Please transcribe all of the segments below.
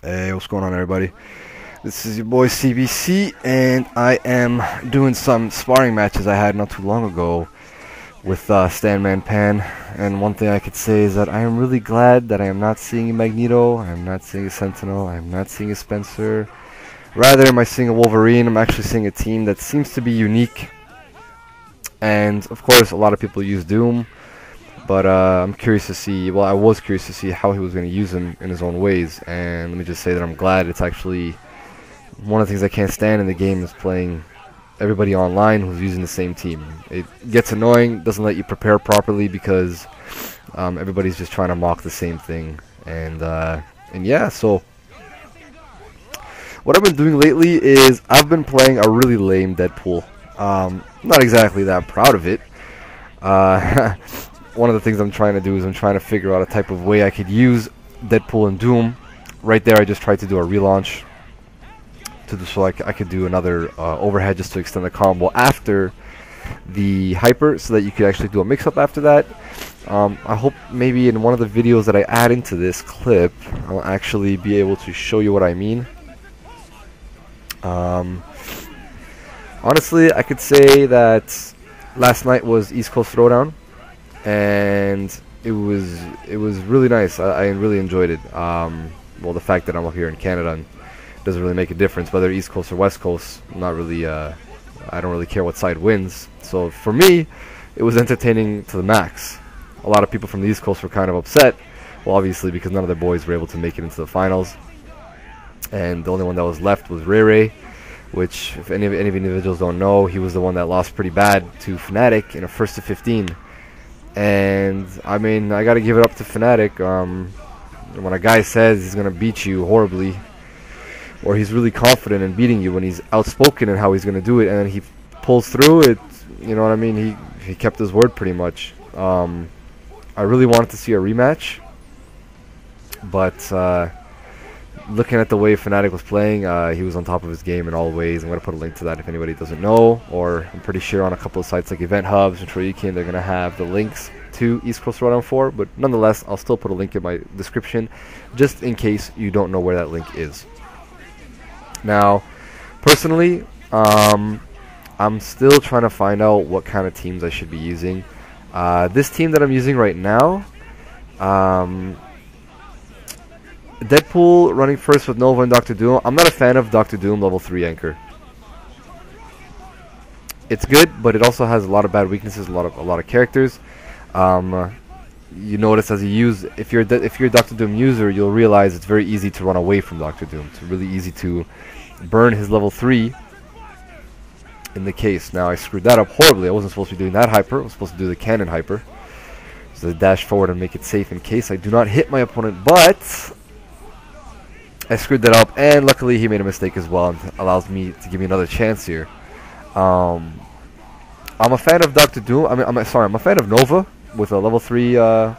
Hey, what's going on, everybody? This is your boy CBC, and I am doing some sparring matches I had not too long ago with Stanmanpan. And one thing I could say is that I am really glad that I am not seeing a Magneto, I am not seeing a Sentinel, I am not seeing a Spencer. Rather, am I seeing a Wolverine? I'm actually seeing a team that seems to be unique. And, of course, a lot of people use Doom. But I'm curious to see, well, I was curious to see how he was going to use him in his own ways. And let me just say that I'm glad. It's actually one of the things I can't stand in the game is playing everybody online who's using the same team. It gets annoying, doesn't let you prepare properly because everybody's just trying to mock the same thing. And yeah, so what I've been doing lately is I've been playing a really lame Deadpool. Not exactly that proud of it. One of the things I'm trying to do is I'm trying to figure out a type of way I could use Deadpool and Doom. Right there, I just tried to do a relaunch so I could do another overhead just to extend the combo after the hyper, so that you could actually do a mix-up after that. I hope maybe in one of the videos that I add into this clip, I'll actually be able to show you what I mean. Honestly, I could say that last night was East Coast Throwdown, and it was really nice. I really enjoyed it. Well, the fact that I'm up here in Canada and doesn't really make a difference whether East Coast or West Coast. Not really. I don't really care what side wins. So for me, it was entertaining to the max. A lot of people from the East Coast were kind of upset. Well, obviously because none of the boys were able to make it into the finals, and the only one that was left was Ray Ray. Which, if any of the individuals don't know, he was the one that lost pretty bad to Fnatic in a 1st to 15. And, I mean, I gotta give it up to Fnatic. When a guy says he's gonna beat you horribly, or he's really confident in beating you, when he's outspoken in how he's gonna do it, and then he pulls through it, you know what I mean? He kept his word pretty much. I really wanted to see a rematch, but looking at the way Fnatic was playing, he was on top of his game in all ways. I'm going to put a link to that if anybody doesn't know, or I'm pretty sure on a couple of sites like Event Hubs and Troikin, they're going to have the links to East Coast Throwdown 4, but nonetheless, I'll still put a link in my description, just in case you don't know where that link is. Now, personally, I'm still trying to find out what kind of teams I should be using. This team that I'm using right now, Deadpool running first with Nova and Dr. Doom. I'm not a fan of Dr. Doom level 3 anchor. It's good, but it also has a lot of bad weaknesses, a lot of characters. You notice as you use, if you're a Dr. Doom user, you'll realize it's very easy to run away from Dr. Doom. It's really easy to burn his level 3 in the case. Now I screwed that up horribly. I wasn't supposed to be doing that hyper. I was supposed to do the cannon hyper. So dash forward and make it safe in case I do not hit my opponent, but I screwed that up, and luckily he made a mistake as well, and allows me to give me another chance here. I'm a fan of Dr. Doom. I'm a fan of Nova with a level 3 X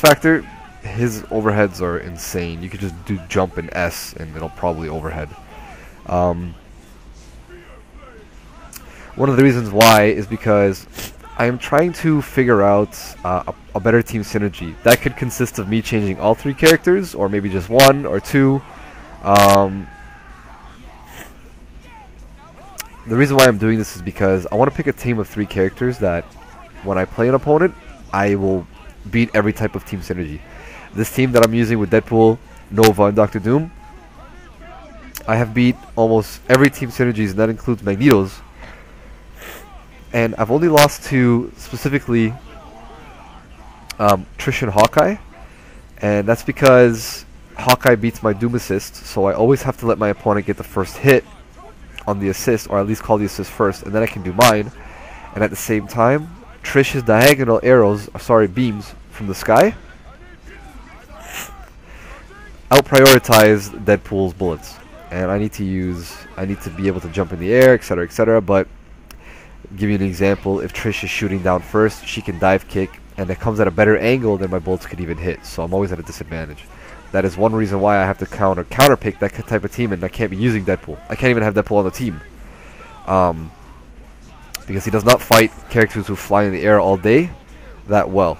Factor. His overheads are insane. You could just do jump and S, and it'll probably overhead. One of the reasons why is because I am trying to figure out a better team synergy. That could consist of me changing all 3 characters, or maybe just 1 or 2. The reason why I'm doing this is because I want to pick a team of 3 characters that, when I play an opponent, I will beat every type of team synergy. This team that I'm using with Deadpool, Nova, and Dr. Doom, I have beat almost every team synergies, and that includes Magneto's. And I've only lost to, specifically, Trish and Hawkeye. And that's because Hawkeye beats my Doom assist, so I always have to let my opponent get the first hit on the assist, or at least call the assist first, and then I can do mine. And at the same time, Trish's diagonal arrows, beams from the sky, out-prioritize Deadpool's bullets. And I need to be able to jump in the air, etc., etc., but give you an example, if Trish is shooting down first, she can dive kick, and it comes at a better angle than my bullets could even hit, so I'm always at a disadvantage. That is one reason why I have to counterpick that type of team, and I can't be using Deadpool. I can't even have Deadpool on the team. Because he does not fight characters who fly in the air all day that well.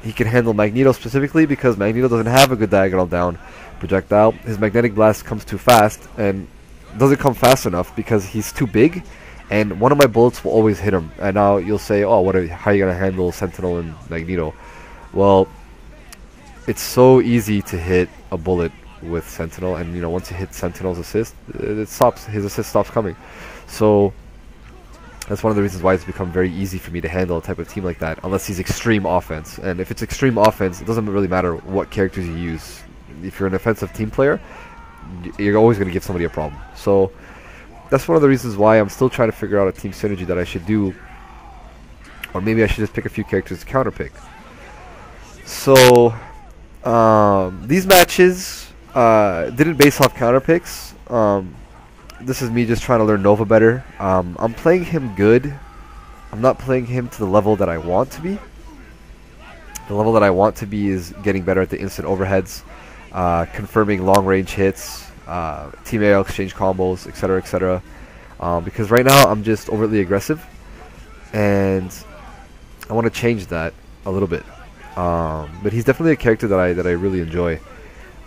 he can handle Magneto specifically because Magneto doesn't have a good diagonal down projectile. His magnetic blast comes too fast and doesn't come fast enough because he's too big, and one of my bullets will always hit him. And now you'll say, oh, how are you going to handle Sentinel and Magneto? Well, it's so easy to hit a bullet with Sentinel, and once you hit Sentinel's assist, his assist stops coming. So that's one of the reasons why it's become very easy for me to handle a type of team like that, unless he's extreme offense. And if it's extreme offense, it doesn't really matter what characters you use. If you're an offensive team player, you're always going to give somebody a problem. So that's one of the reasons why I'm still trying to figure out a team synergy that I should do, or maybe I should just pick a few characters to counterpick. So these matches didn't base off counterpicks. This is me just trying to learn Nova better. I'm playing him good. I'm not playing him to the level that I want to be. The level that I want to be is getting better at the instant overheads, confirming long-range hits, team AL exchange combos, etc., etc. Because right now I'm just overtly aggressive, and I want to change that a little bit. But he's definitely a character that I really enjoy.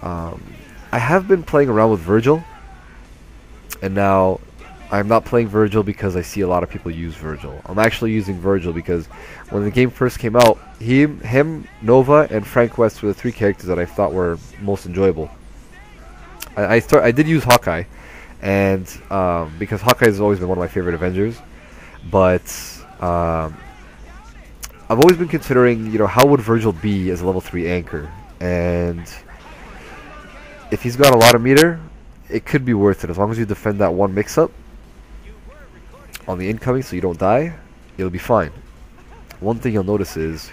I have been playing around with Virgil, and now I'm not playing Virgil because I see a lot of people use Virgil. I'm actually using Virgil because when the game first came out, him, Nova, and Frank West were the three characters that I thought were most enjoyable. I did use Hawkeye, and because Hawkeye has always been one of my favorite Avengers, but I've always been considering, how would Virgil be as a level 3 anchor, and if he's got a lot of meter, it could be worth it. As long as you defend that one mix-up on the incoming so you don't die, it'll be fine. One thing you'll notice is,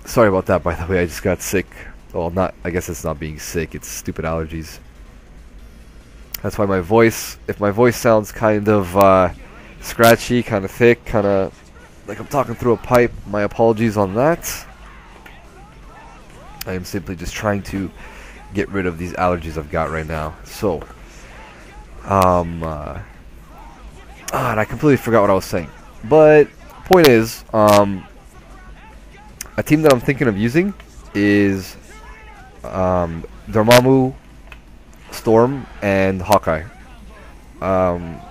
sorry about that, by the way, I just got sick. Well, I guess it's not being sick, it's stupid allergies. That's why if my voice sounds kind of scratchy, kind of thick, kind of like I'm talking through a pipe, my apologies on that. I am simply just trying to get rid of these allergies I've got right now. So, and I completely forgot what I was saying. But point is, a team that I'm thinking of using is Dormammu, Storm, and Hawkeye. That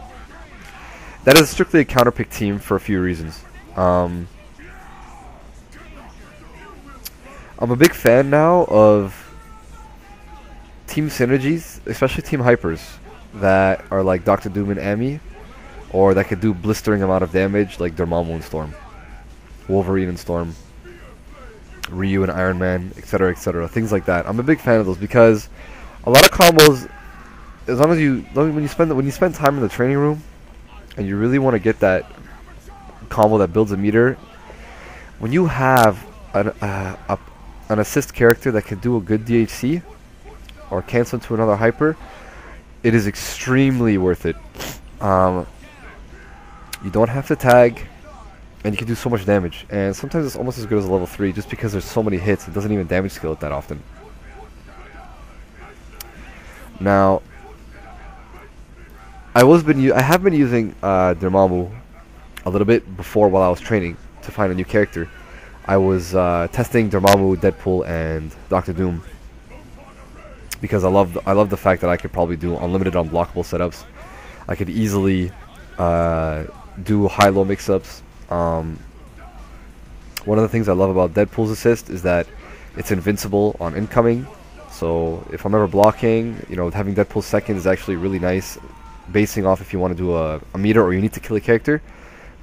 is strictly a counterpick team for a few reasons. I'm a big fan now of team synergies, especially team hypers that are like Dr. Doom and Amy, or that could do blistering amount of damage like Dormammu and Storm, Wolverine and Storm, Ryu and Iron Man, etc., etc. Things like that. I'm a big fan of those because a lot of combos, as long as when you spend time in the training room and you really want to get that combo that builds a meter, when you have an assist character that can do a good DHC or cancel into another hyper, it is extremely worth it. You don't have to tag, and you can do so much damage. And sometimes it's almost as good as a level 3 just because there's so many hits. It doesn't even damage skill it that often. Now, I have been using Dormammu a little bit before while I was training to find a new character. I was testing Dormammu, Deadpool, and Dr. Doom because I love the fact that I could probably do unlimited unblockable setups. I could easily do high-low mix-ups. One of the things I love about Deadpool's assist is that it's invincible on incoming. So if I'm ever blocking, having Deadpool's second is actually really nice, basing off if you want to do a meter or you need to kill a character,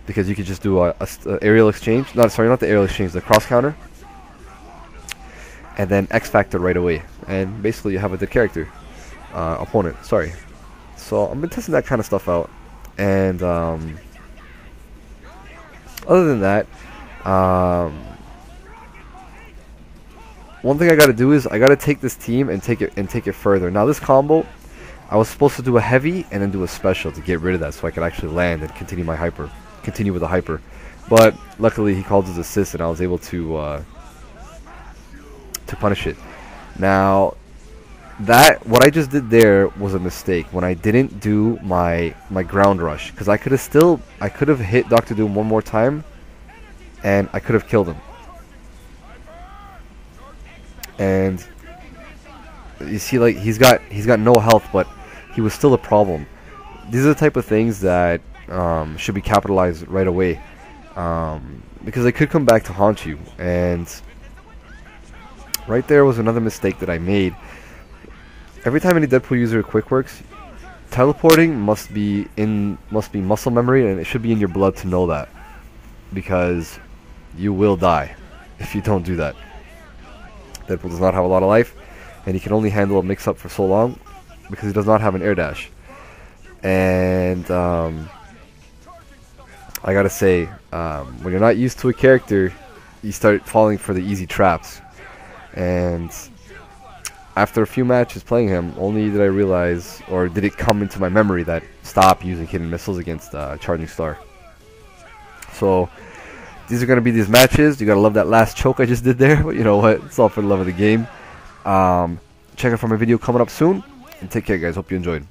because you could just do a aerial exchange. Not the aerial exchange, the cross counter, and then X Factor right away, and basically you have a dead character opponent. Sorry. So I've been testing that kind of stuff out, and other than that, one thing I gotta do is I gotta take this team and take it further. Now this combo, I was supposed to do a heavy and then do a special to get rid of that, so I could actually land and continue with the hyper. But luckily he called his assist, and I was able to punish it. Now, what I just did there was a mistake when I didn't do my ground rush, because I could have hit Dr. Doom one more time and I could have killed him. And you see, like, he's got no health, but he was still a problem. These are the type of things that should be capitalized right away, because they could come back to haunt you. And right there was another mistake that I made. Every time any Deadpool user quick works, teleporting must be muscle memory, and it should be in your blood to know that, because you will die if you don't do that. Deadpool does not have a lot of life, and he can only handle a mix-up for so long because he does not have an air dash. And I gotta say, when you're not used to a character, you start falling for the easy traps. And after a few matches playing him, only did I realize, or did it come into my memory, that stop using hidden missiles against Charging Star. So these are going to be these matches. You got to love that last choke I just did there, but you know what, it's all for the love of the game. Check out for my video coming up soon, and take care, guys. Hope you enjoyed.